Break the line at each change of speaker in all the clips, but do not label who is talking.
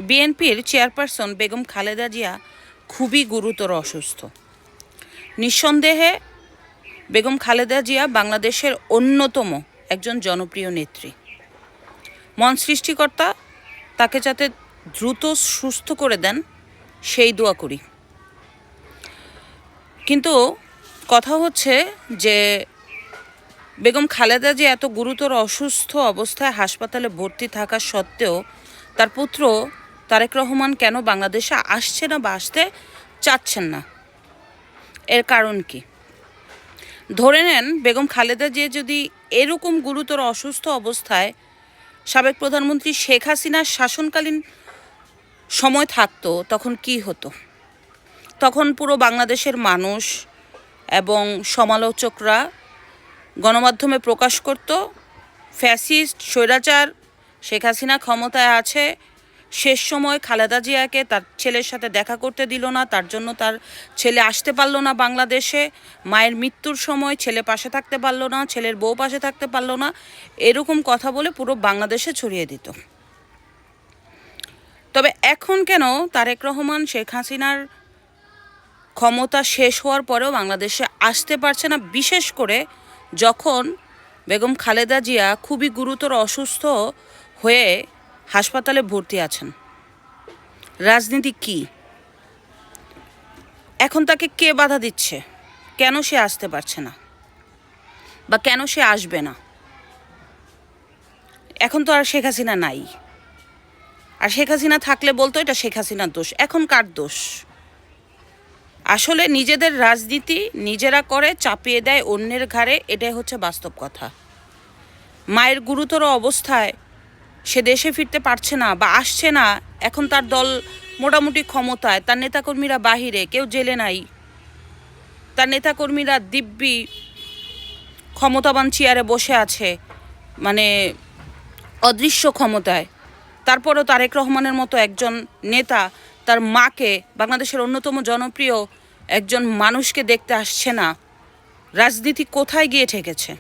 বিএনপির চেয়ারপারসন বেগম খালেদা জিয়া খুবই গুরুতর অসুস্থ। নিঃসন্দেহে বেগম খালেদা জিয়া বাংলাদেশের অন্যতম একজন জনপ্রিয় নেত্রী। মন সৃষ্টিকর্তা তাকে যাতে দ্রুত সুস্থ করে দেন সেই দোয়া করি। কিন্তু কথা হচ্ছে যে বেগম খালেদা জিয়া এত গুরুতর অসুস্থ অবস্থায় হাসপাতালে ভর্তি থাকা সত্ত্বেও তার পুত্র তারেক রহমান কেন বাংলাদেশে আসছে না বা আসতে চাচ্ছেন না, এর কারণ কি? ধরে নেন বেগম খালেদা জিয়া যদি এরকম গুরুতর অসুস্থ অবস্থায় সাবেক প্রধানমন্ত্রী শেখ হাসিনার শাসনকালীন সময় থাকতো, তখন কি হতো? তখন পুরো বাংলাদেশের মানুষ এবং সমালোচকরা গণমাধ্যমে প্রকাশ করত ফ্যাসিস্ট স্বৈরাচার শেখ হাসিনা ক্ষমতায় আছে, শেষ সময় খালেদা জিয়াকে তার ছেলের সাথে দেখা করতে দিল না, তার জন্য তার ছেলে আসতে পারলো না বাংলাদেশে, মায়ের মৃত্যুর সময় ছেলে পাশে থাকতে পারলো না, ছেলের বউ পাশে থাকতে পারলো না, এরকম কথা বলে পুরো বাংলাদেশে ছড়িয়ে দিত। তবে এখন কেন তারেক রহমান শেখ হাসিনার ক্ষমতা শেষ হওয়ার পরেও বাংলাদেশে আসতে পারছে না, বিশেষ করে যখন বেগম খালেদা জিয়া খুবই গুরুতর অসুস্থ হয়ে হাসপাতালে ভর্তি আছেন? রাজনীতি কি? এখন তাকে কে বাধা দিচ্ছে? কেন সে আসতে পারছে না বা কেন সে আসবে না? এখন তো আর শেখ হাসিনা নাই, আর শেখ হাসিনা থাকলে বলতো এটা শেখ হাসিনার দোষ। এখন কার দোষ? আসলে নিজেদের রাজনীতি নিজেরা করে চাপিয়ে দেয় অন্যের ঘাড়ে, এটাই হচ্ছে বাস্তব কথা। মায়ের গুরুতর অবস্থায় সে দেশে ফিরতে পারছে না বা আসছে না, এখন তার দল মোটামুটি ক্ষমতায়, তার নেতাকর্মীরা বাহিরে, কেউ জেলে নাই, তার নেতাকর্মীরা দিব্যি ক্ষমতাবান চেয়ারে বসে আছে, মানে অদৃশ্য ক্ষমতায়। তারপরেও তারেক রহমানের মতো একজন নেতা তার মাকে, বাংলাদেশের অন্যতম জনপ্রিয় একজন মানুষকে দেখতে আসছে না। রাজনীতি কোথায় গিয়ে ঠেকেছে?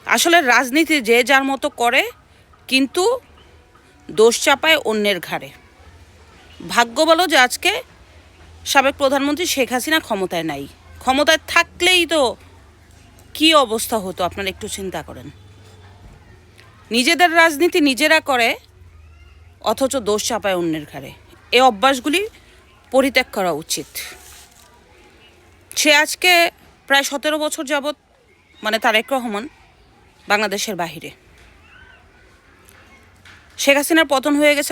আসলে রাজনীতি যে যার মতো করে, কিন্তু দোষ চাপায় অন্যের ঘাড়ে। ভাগ্য বলো যে আজকে সাবেক প্রধানমন্ত্রী শেখ হাসিনা ক্ষমতায় নাই। ক্ষমতায় থাকলেই তো কি অবস্থা হতো আপনারা একটু চিন্তা করেন। নিজেদের রাজনীতি নিজেরা করে, অথচ দোষ চাপায় অন্যের ঘাড়ে। এই অভ্যাসগুলি পরিত্যাগ করা উচিত। সে আজকে প্রায় 17 বছর যাবৎ, মানে তারেক রহমান বাংলাদেশের বাহিরে। শেখ হাসিনার পতন হয়ে গেছে